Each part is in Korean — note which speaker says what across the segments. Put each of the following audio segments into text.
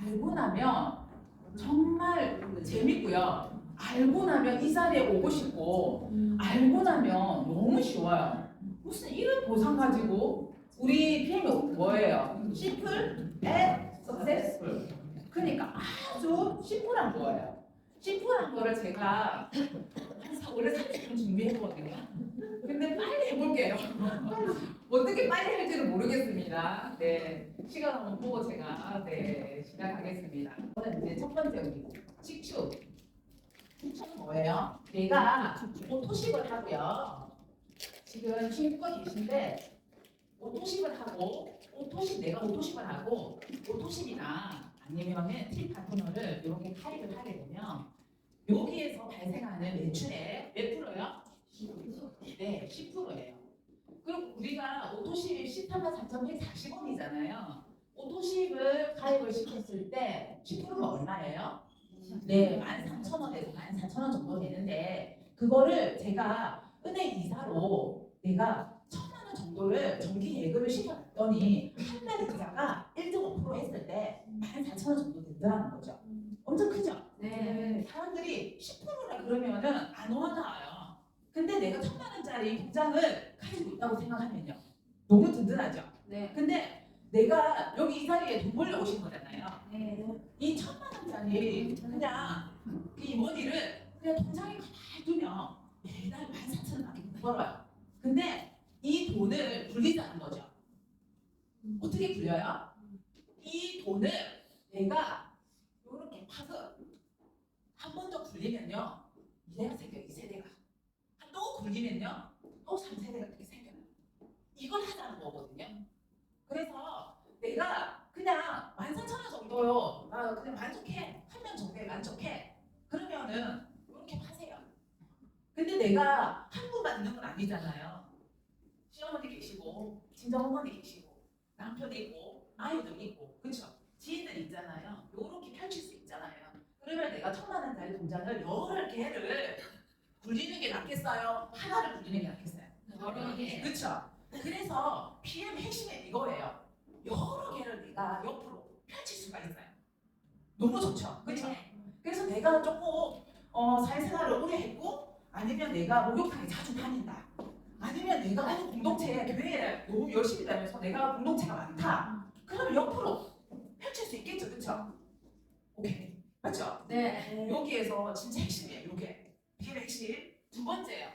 Speaker 1: 알고 나면 정말 재밌고요. 알고 나면 이 자리에 오고 싶고, 알고 나면 너무 쉬워요. 무슨 이런 보상 가지고 우리 PM이 뭐예요? Simple and Successful. 그러니까 아주 심플한 거예요. 심플한 거를 제가 원래 30분 준비했거든요. 근데 빨리 해볼게요. 어떻게 빨리 할지는 모르겠습니다. 네, 시간 한번 보고 제가 시작하겠습니다. 저는 이제 첫 번째 우리 식축. 식축은 뭐예요? 내가 오토식을 하고요. 지금 친구가 계신데 오토식을 하고 내가 오토식을 하고 오토식이나 아니면 팀 파트너를 이렇게 가입을 하게 되면 여기에서 발생하는 매출의 몇 프로요? 네, 10%예요. 그럼 우리가 오토십 13만 4,140원이잖아요. 오토십을 가입을 시켰을 때 10%가 얼마예요? 네, 13,000원에서 14,000원 정도 되는데 그거를 제가 은행 이사로 내가 1,000만 원 정도를 정기 예금을 시켰더니 한 달 이자가 1.5% 했을 때 14,000원 정도 된다는 거죠. 엄청 크죠?
Speaker 2: 네.
Speaker 1: 사람들이 10%라 그러면은 안 와닿아요. 근데 내가 1,000만 원짜리 통장을 가지고 있다고 생각하면요. 너무 든든하죠?
Speaker 2: 네.
Speaker 1: 근데 내가 여기 이 자리에 돈 벌려 오신 거잖아요.
Speaker 2: 네.
Speaker 1: 이 1,000만 원짜리 그냥 이 머니를 그냥 통장에 가만히 두면 매달 14,000원밖에 못 벌어요. 근데 이 돈을 굴리자는 거죠. 어떻게 굴려요? 이 돈을 내가 이렇게 파서 한 번 더 굴리면요. 이래가 생겨요. 2세대가. 또 굴리면요. 또 3세대가 이렇게 생겨요. 이걸 하자는 거거든요. 그래서 내가 그냥 14,000원 정도요. 나 그냥 만족해. 한 명 정도에 만족해. 그러면은 이렇게 파세요. 근데 내가 한 분만 있는 건 아니잖아요. 시어머니 계시고 친정어머니 계시고 남편이 있고 아이들 있고 그렇죠? 지인들 있잖아요. 요렇게 펼칠 수 있잖아요. 그러면 내가 1,000만 원짜리 통장을 여러 개를 굴리는 게 낫겠어요? 하나를 굴리는 게 낫겠어요?
Speaker 2: 여러 개.
Speaker 1: 그렇죠? 그래서 PM 핵심은 이거예요. 여러 개를 내가 옆으로 펼칠 수가 있어요. 너무 좋죠? 그렇죠? 그래서 내가 조금 사회생활을 오래 했고 아니면 내가 목욕탕에 자주 다닌다. 아니면 내가 어느 공동체에 교회에 너무 열심히 다녀서 내가 공동체가 많다. 그러면 옆으로 펼칠 수 있겠죠? 그렇죠? 오케이. 맞죠?
Speaker 2: 네.
Speaker 1: 여기에서 진짜 핵심이에요. 요게 PM 핵심. 두 번째요.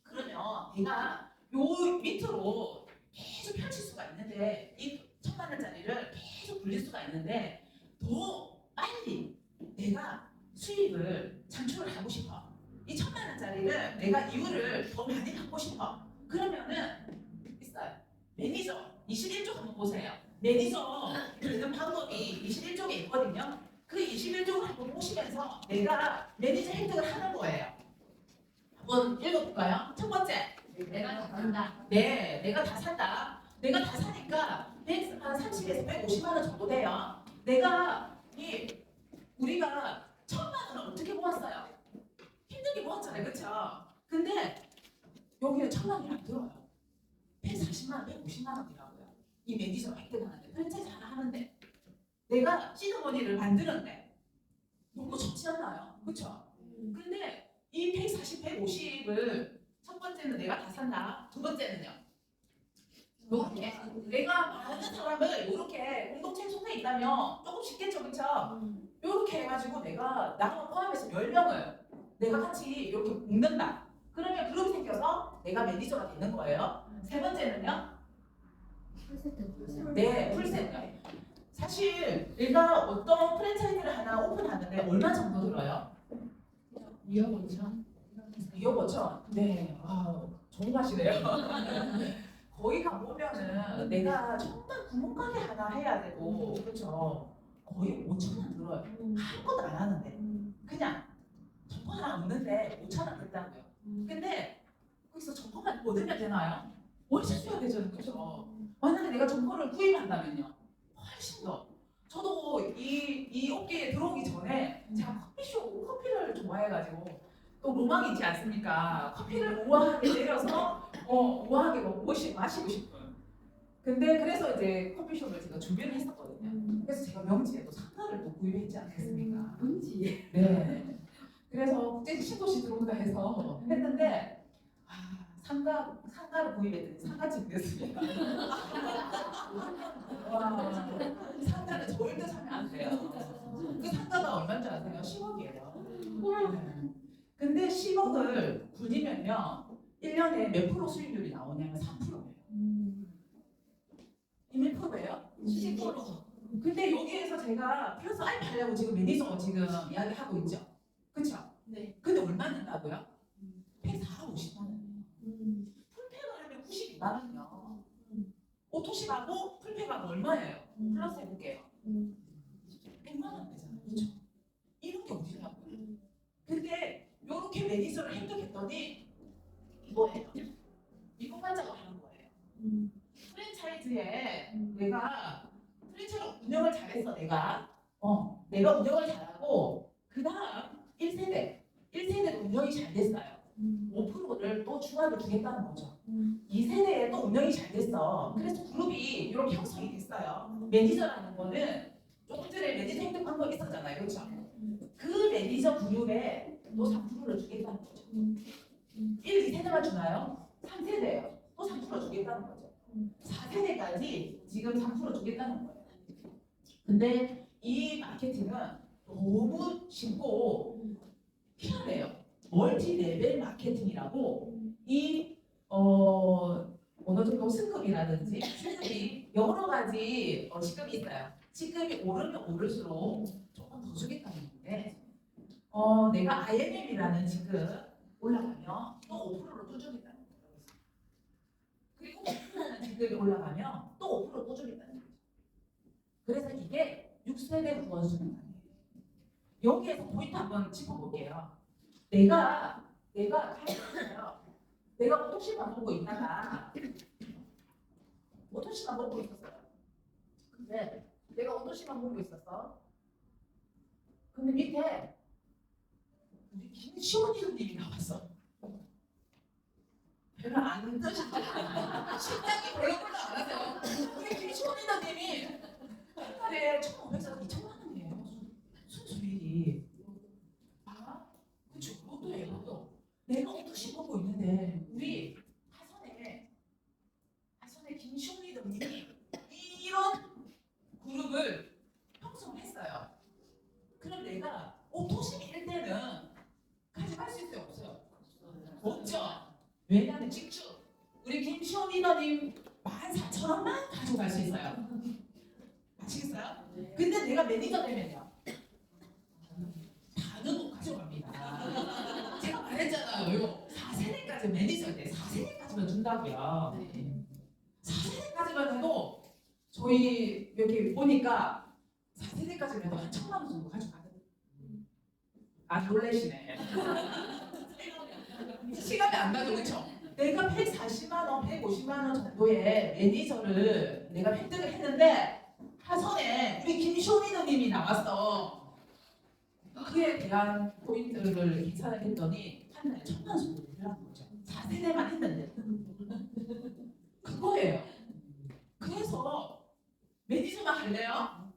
Speaker 1: 그러면 내가 요 밑으로 계속 펼칠 수가 있는데 이 1,000만 원짜리를 계속 굴릴 수가 있는데 더 빨리 내가 수익을 창출을 하고 싶어. 이 1,000만 원짜리를 내가 이유를 더 많이 받고 싶어. 그러면은 있어요. 매니저 21조 한번 보세요. 매니저 되는 방법이 21조에 있거든요. 그 21조를 한번 보시면서 내가 매니저 획득을 하는 거예요. 한번 읽어볼까요? 첫 번째.
Speaker 2: 내가 다 산다.
Speaker 1: 네, 내가 다 산다. 내가 다 사니까 130에서 150만 원 정도 돼요. 내가 우리가 1,000만 원을 어떻게 모았어요? 힘들게 모았잖아요, 그렇죠? 근데 여기는 1,000만 원이 안 들어요. 140만 원, 150만 원이라고요. 이 매니저가 획득하는데 프랜차이즈 하나 하는데 내가 시드머니를 만드는데 너무 좋지 않나요? 그렇죠? 근데 이 140, 150을 첫 번째는 내가 다 산다. 두 번째는요. 이렇게 내가 많은 사람을 이렇게 공동체 속에 있다면 조금 쉽겠죠, 그렇죠? 이렇게 해가지고 내가 나만 포함해서 10명을 내가 같이 이렇게 묶는다. 그러면 그룹이 생겨서 내가 매니저가 되는 거예요. 세 번째는요. 네, 풀세트. 사실 내가 어떤 프랜차이즈를 하나 오픈하는데 얼마 정도 들어요?
Speaker 2: 2억 5천.
Speaker 1: 2억 5천? 네, 전문가시네요. 거기 가보면은 내가 정말 구멍가게 하나 해야 되고 그렇죠. 거의 5천 원 들어요. 아무것도 안 하는데 그냥 정보 하나 없는데 5천 원 냈다고요. 근데 거기서 정보만 얻으면 되나요? 월세 줘야 되잖아요, 그렇죠? 만약에 내가 정보를 구입한다면요, 훨씬 더. 저도 이 업계에 들어오기 전에 제가 커피를 좋아해가지고 또 로망이 있지 않습니까? 커피를 우아하게 내려서 우아하게 마시고 싶은. 근데 그래서 이제 커피숍을 제가 준비를 했었거든요. 그래서 제가 명지에도 상가를 또 구입했지 않겠습니까?
Speaker 2: 뭔지.
Speaker 1: 네. 그래서 국제 신도시 들어온다 해서 했는데 상가를 구입했더니 상가집이 됐습니다. 와, 상가는 절대 사면 안 돼요. 그 상가가 얼마인지 아세요? 10억이에요. 근데 10억을 굴리면요 1년에 몇 프로 수익률이 나오냐면 3%예요. 이 몇 프로예요?
Speaker 2: 10%.
Speaker 1: 근데 여기에서 제가 플러스 알파 하려고 지금 매니저 지금 이야기하고 있죠. 그렇죠?
Speaker 2: 네.
Speaker 1: 근데 얼마 낸다고요? 150만 원이에요. 풀페가 하면 92만 원이요. 오토십하고 풀페가 얼마예요? 플러스 해볼게요. 100만 원 되잖아요. 그렇죠? 이런 게 어디냐고요. 근데 이렇게 매니저를 획득했더니 뭐예요? 이거 가지고 하는 거예요. 프랜차이즈에 내가 프랜차이즈 운영을 잘했어. 내가 운영을 잘하고 그 다음 1세대도 운영이 잘 됐어요. 5%를 또 추가로 주겠다는 거죠. 2세대에 또 운영이 잘 됐어. 그래서 그룹이 이렇게 형성이 됐어요. 매니저라는 거는 조금 전에 매니저 획득한 거 있었잖아요. 그렇죠? 그 매니저 그룹에 또 3%를 주겠다는 거죠. 1, 2세대만 주나요? 3세대예요. 또 3% 주겠다는 거죠. 4세대까지 지금 3% 주겠다는 거예요. 근데 이 마케팅은 너무 쉽고 희한해요. 멀티 레벨 마케팅이라고 어느 정도 승급이라든지 시급이 여러 가지 시급이 있어요. 시급이 오르면 오를수록 조금 더 주겠다는 건데 내가 IMM이라는 지급 올라가면 또 5%로 또 주겠다는 거예요. 그리고 5%라는 지급이 올라가면 또 5%또 주겠다는 거죠. 그래서 이게 6세대 후원 수능이에요. 여기에서 포인트 한번 짚어볼게요. 내가 오토시만 보고 있다가 오토시만 보고 있었어요. 근데 내가 오토시만 보고 있었어. 근데 밑에 우리 김시원이님이 나왔어. 별로 안 뜨셨죠? 심장이 벌렁벌렁 안 하세요. 우리 김시원이님이 한 달에 1,500에서 2,000만 원이에요. 순수익이. 그쵸? 그것도 내가 오토시 보고 있는데 우리 하선의 김시원이 님이 이런 그룹을 형성했어요. 그럼 내가 오토시 할 때는 가져갈 수 있어요? 없어요? 없죠? 왜냐하면 직주 우리 김시원 리더님 14,000원만 가져갈 수 있어요. 아시겠어요? 근데 내가 매니저 되면요 다는 못 가져갑니다. 제가 말했잖아요. 이거 4세대까지 매니저 때 4세대까지만 준다고요. 4세대까지만 해도 저희 여기 보니까 4세대까지만 해도 한 1,000만 원 정도 가져가거든요. 아 놀래시네. 시간이 안 가죠, 그렇죠? 내가 140만 원, 150만 원 정도의 매니저를 내가 획득을 했는데 하선에 우리 김쇼미더님이 나왔어. 그에 대한 포인트를 계산을 했더니 한 달에 1,000만 원 정도 되라는 거죠. 4세대만 했는데 그거예요. 그래서 매니저만 할래요?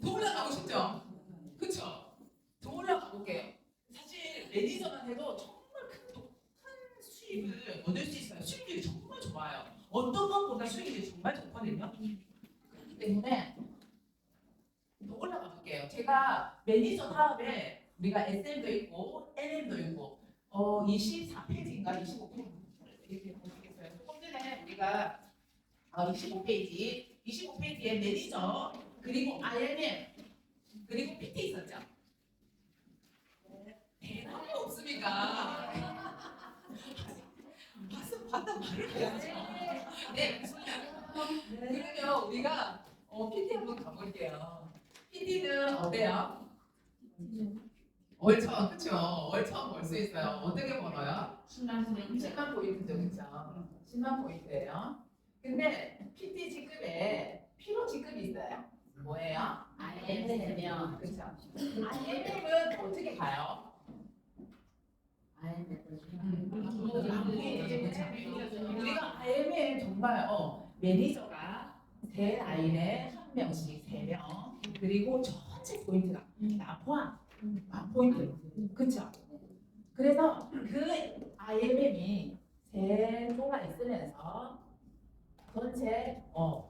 Speaker 1: 더 올라가고 싶죠? 그쵸? 더 올라가 볼게요. 사실 매니저만 해도 정말 큰 수입을 얻을 수 있어요. 수익률이 정말 좋아요. 어떤 것보다 수익률이 정말 좋거든요. 그렇기 때문에 더 올라가 볼게요. 제가 매니저 다음에 우리가 SM도 있고 NM도 있고 24페이지인가 25페이지 이렇게 보시겠어요. 조금 전에 우리가 25페이지에 매니저 그리고 IMM 그리고 PT 있었죠. 대단히 없습니까? 봤단 말을 해야죠. 네. 그러면 우리가 PT 한번 가볼게요. PT는 어때요? 월천, 그쵸? 월천 벌 수 있어요. 어떻게 벌어요? 10만 포인트죠, 그쵸? 10만 포인트예요. 근데 PT 직급에 피로 직급이 있어요. 뭐예요? IMM이요. 그쵸? IMM은 어떻게 가요? 우리가 IMM 정말 매니저가 세 라인에 한 명씩 3명. 그리고 전체 포인트가 다 포함. 포인트. 그쵸? 그래서 그 IMM이 세 조가 있으면서 전체가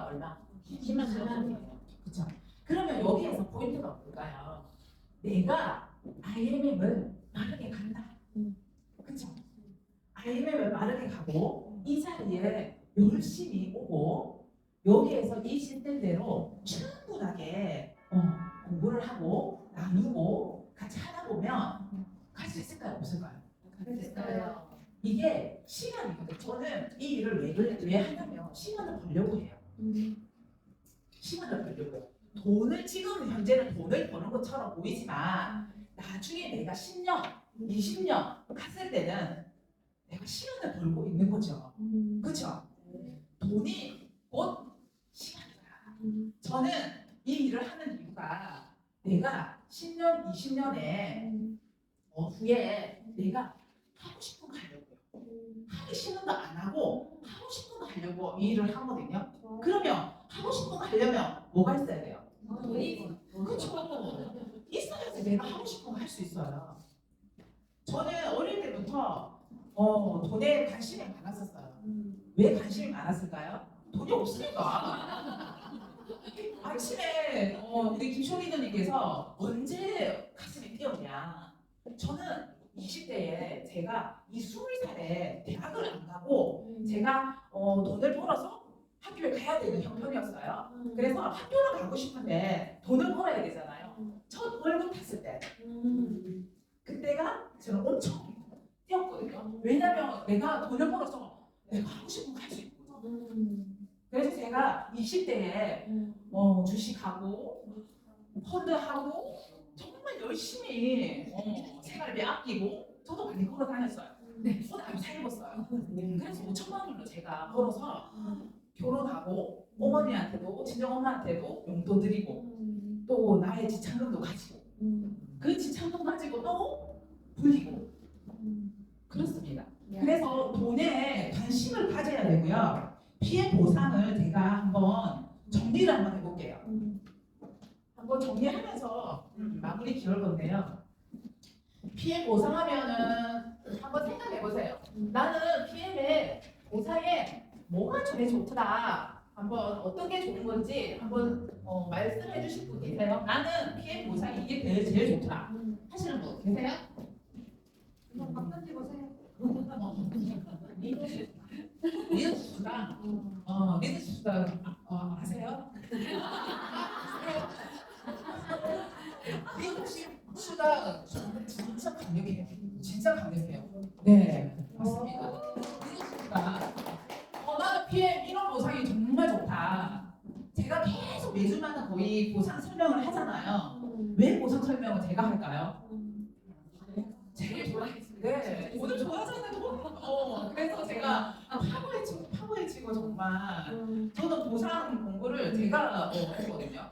Speaker 1: 얼마? 10만 원이에요. 그쵸? 그러면 여기에서 포인트가 뭘까요? 내가 IMM을 마르게 간다. 그쵸? IMM을 마르게 가고 이 자리에 열심히 오고 여기에서 이 시스템대로 충분하게 공부를 하고 나누고 같이 하다 보면 갈 수 있을까요? 없을까요?
Speaker 2: 됐어요.
Speaker 1: 이게 시간이거든요. 저는 이 일을 왜 하냐면 시간을 벌려고 해요. 시간을 벌려고. 돈을 지금 현재는 돈을 버는 것처럼 보이지만 나중에 내가 10년, 20년 갔을 때는 내가 시간을 벌고 있는 거죠. 그렇죠? 돈이 곧 시간이야. 저는 이 일을 하는 이유가 내가 10년, 20년에 후에 내가 하고 싶은 거 하려고요. 하기 싫은 거 안 하고 하고 싶은 거 하려고 이 일을 하거든요. 그러면 하고 싶은 거 하려면 뭐가 있어야 돼요?
Speaker 2: 돈이
Speaker 1: 그렇죠. 있어야지 내가 하고 싶은 거 할 수 있어요. 저는 어릴 때부터 돈에 관심이 많았었어요. 왜 관심이 많았을까요? 돈이 없으니까. 아침에 우리 김ሾ리 누님께서 언제 가슴이 뛰었냐? 저는 20대에 제가 이 20살에 대학을 안 가고 제가 돈을 벌어서 학교에 가야 되는 형편이었어요. 그래서 학교를 가고 싶은데 돈을 벌어야 되잖아요. 첫 월급 탔을 때 그때가 저는 엄청 뛰었거든요. 왜냐면 내가 돈을 벌어서 내가 하고 싶은 거 할 수 있거든요. 그래서 제가 20대에 주식하고 펀드하고 정말 열심히 생활비 아끼고 저도 많이 걸어 다녔어요. 돈 안 살입었어요. 그래서 5천만 원을 제가 벌어서 결혼하고 어머니한테도 친정엄마한테도 용돈 드리고 또 나의 지참금도 가지고 그 지참금 가지고 또 불리고 그렇습니다. 그래서 돈에 관심을 가져야 되고요. 피해 보상을 제가 한번 정리를 한번 해볼게요. 한번 정리하면서 마무리 지을 건데요. 피해 보상하면은 한번 생각해 보세요. 나는 피해 보상에 뭐가 제일 좋더라. 한번 어떤 게 좋은 건지 한번 말씀해 주실 분 계세요? 나는 피해 보상이 이게 제일 좋더라. 하시는 분 계세요?
Speaker 2: 그럼 밥 던지보세요.
Speaker 1: 리더십수당 리더십수당 아세요? 리더십수당 진짜 강력해요. 진짜 강력해요. 네 맞습니다. 리더십수당 나는 PM 이런 보상이 정말 좋다. 제가 계속 매주마다 거의 보상 설명을 하잖아요. 왜 보상 설명을 제가 할까요? 제일 좋아했어요. 네, 오늘 좋아하잖아요. 그래서 제가 파고해치고 정말 저는 보상 공부를 제가 했거든요.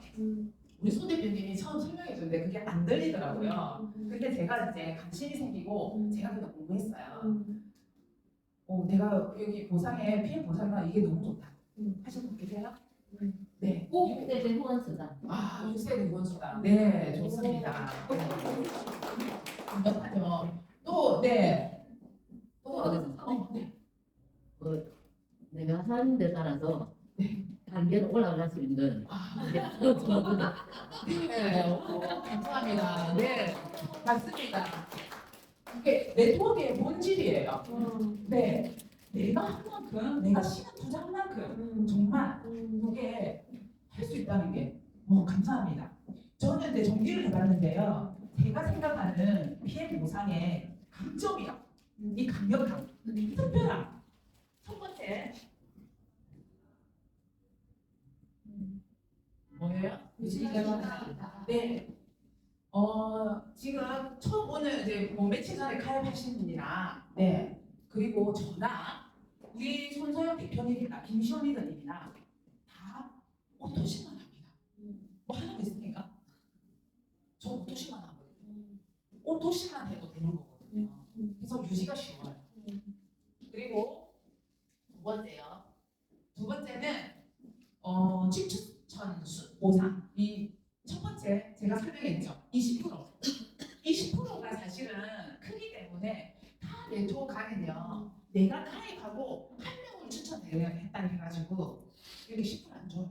Speaker 1: 우리 소 대표님이 처음 설명해 줬는데 그게 안 들리더라고요. 근데 제가 이제 관심이 생기고 제가 그냥 공부했어요. 내가 여기 보상에 피해 보상이나 이게 너무 좋다. 하실 분 계세요? 네.
Speaker 2: 꼭 그때 후원수다.
Speaker 1: 6세 후원수당. 네, 좋습니다. 그렇군요. 또, 네. 네.
Speaker 3: 내가 하는 데 따라서 단계는 올라갈 수 있는
Speaker 1: 네, 감사합니다. 네, 맞습니다. 이게 네트워크의 본질이에요. 네, 내가 한 만큼, 내가 시간 투자한 만큼 정말 이게 할 수 있다는 게 감사합니다. 저는 이제 정리를 해봤는데요. 제가 생각하는 피해 보상의 강점이요. 이 강력함, 특별함. 첫 번째 뭐예요? 네. 지금 처음 오늘 이제 며칠 전에 가입하신 분이나 네. 그리고 저나 우리 손소영 대표님이나 김시원 리더님이나 다 오토시만 합니다. 뭐 하는 거 있습니까? 저 오토시만 하거든요. 오토시만 해도 되는 거거든요. 그래서 유지가 쉬워요. 그리고 두 번째요. 두 번째는 첫 번째 제가 설명했죠. 20%. 20%가 사실은 크기 때문에 다 네트워크 가면요. 내가 가입하고 한 명을 추천했다 해가지고 여기 10%안 줘.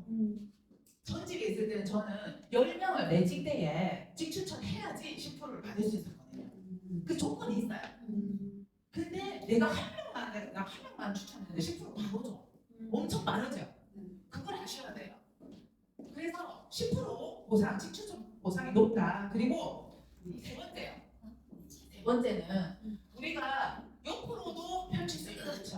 Speaker 1: 전 집에 있을 때는 저는 10명을 매직 때에 직추천해야지 10%를 받을 수 있었거든요. 그 조건이 있어요. 근데 내가 한 명만 추천했는데 10% 바로 줘. 엄청 빠르죠. 그걸 아셔야 돼요. 그래서 10% 보상, 직추천 보상이 높다. 그리고 세 번째요. 세 번째는 우리가 옆으로도 펼칠 수 있고, 그렇죠?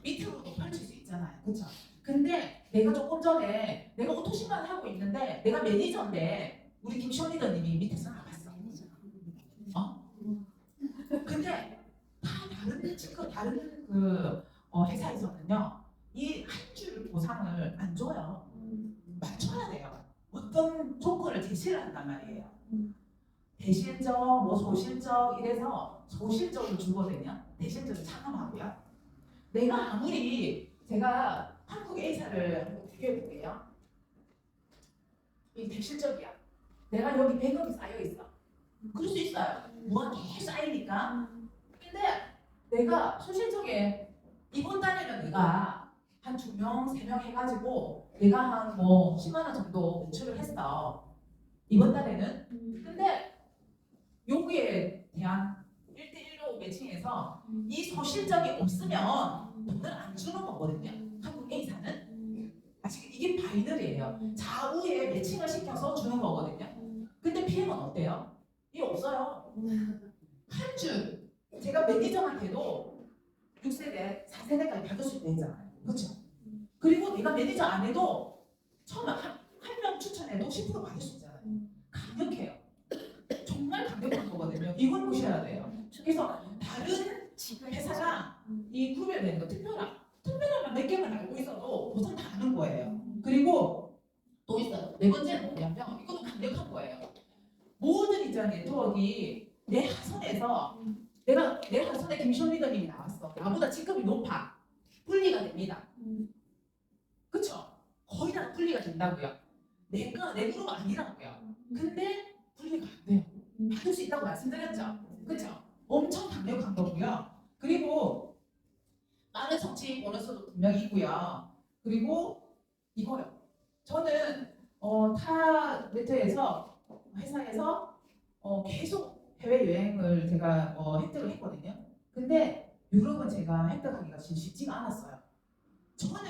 Speaker 1: 밑으로도 펼칠 수 있잖아요, 그렇죠? 근데 내가 조금 전에 내가 오토신만 하고 있는데 내가 매니저인데 우리 김시원 리더님이 밑에서 나왔어. 근데 다 다른 회사에서는요 이 한 줄 보상을 안 줘요. 맞춰야 돼요. 어떤 조건을 제시를 한단 말이에요. 대실적, 뭐 소실적 이래서 소실적으로 주거든요. 대실적을 차감하고요. 내가 아무리 제가 한국 A사를 한번 비교해 볼게요. 이 대실적이야. 내가 여기 100억이 쌓여 있어. 그럴 수 있어요. 뭐가 계속 쌓이니까. 근데 내가 소실적에 이번 달에는 내가 한 2명, 3명 해가지고 내가 한 뭐 10만 원 정도 매출을 했어. 이번 달에는. 근데 여기에 대한 1대1로 매칭해서 이 소실적이 없으면 돈을 안 주는 거거든요. 한국 A사는. 아시겠? 이게 바이너리예요. 좌우에 매칭을 시켜서 주는 거거든요. 근데 PM은 어때요? 이게 없어요. 한 줄. 제가 매니저한테도 6세대, 4세대까지 받을 수 있잖아요. 그렇죠? 그리고 내가 매니저 안 해도 처음에 한 명 추천해도 10% 받을 수 있잖아요. 강력해요. 정말 강력한 거거든요. 이걸 보셔야 돼요. 그래서 다른 회사랑 이 구별되는 거 특별한 몇 개만 알고 있어도 보상 다 하는 거예요. 그리고 또 있어요. 네 번째는 뭐냐면 이것도 강력한 거예요. 모든 이제 네트워크가 내 하선에서 내 하선에 김시원 리더님이 나왔어. 나보다 직급이 높아. 분리가 됩니다. 그쵸? 거의 다 분리가 된다고요. 내 그룹 아니라고요. 근데 분리가 안 돼요. 받을 수 있다고 말씀드렸죠? 그쵸? 엄청 강력한 거고요. 그리고 많은 성취 보너스도 분명히 있고요. 그리고 이거요. 저는 타 네트에서 회사에서 계속 해외 여행을 제가 획득을 했거든요. 근데 유럽은 제가 획득하기가 쉽지가 않았어요. 저는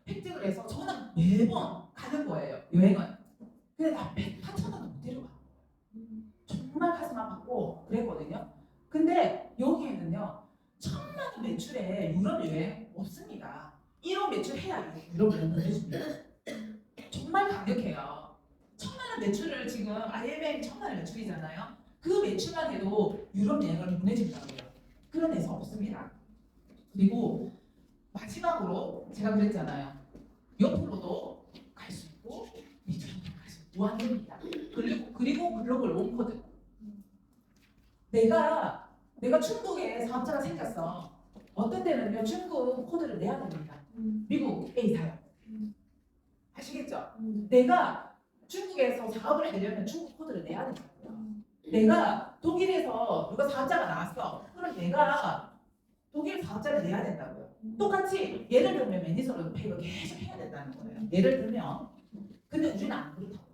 Speaker 1: 획득을 해서 저는 매번 가는 거예요. 여행은. 근데 나 8,000원도 못 데려가. 정말 가슴 아팠고 그랬거든요. 근데 여기에는요 1,000만 원 매출에 유럽 여행 없습니다. 1억 매출해야 유럽 여행 보내줍니다. 정말 강력해요. 1,000만 원 매출을 지금 IMM 1,000만 원 매출이잖아요. 그 매출만 해도 유럽 여행을 보내준다고요. 그런 데서 없습니다. 그리고 마지막으로 제가 그랬잖아요. 옆으로도 갈 수 있고 밑으로도 갈 수 있고 무한대입니다. 그리고 글로벌 원코드. 내가 중국에 사업자가 생겼어. 어떤 때는요 중국 코드를 내야 됩니다. 미국 A사요. 아시겠죠? 내가 중국에서 사업을 하려면 중국 코드를 내야 된다고요. 내가 독일에서 누가 사업자가 나왔어. 그럼 내가 독일 사업자를 내야 된다고요. 똑같이 예를 들면 매니저로 페이를 계속 해야 된다는 거예요. 예를 들면. 근데 우리는 안 그렇다고요.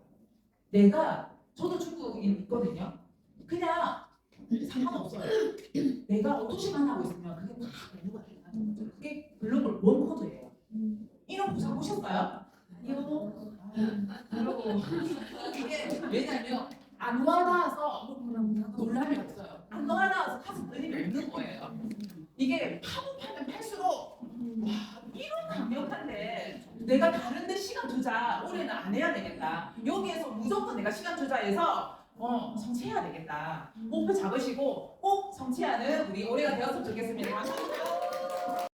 Speaker 1: 저도 중국인 있거든요. 그냥 상관없어요. 내가 오토시만 하고 있으면 그게 다 공유가 된다는 거죠. 그게 글로벌 원 코드예요. 이런 보상 보셨어요? 아니요. 그리고 이게 왜냐면 안 와닿아서 논란이 없어요. 안 와닿아서 가슴 떨림이 없는 거예요. 이게 파면 팔수록 와 이런 강력한데 내가 다른 데 시간 투자 올해는 안 해야 되겠다. 여기에서 무조건 내가 시간 투자해서 성취해야 되겠다. 목표 잡으시고 꼭 성취하는 우리 올해가 되었으면 좋겠습니다. 감사합니다.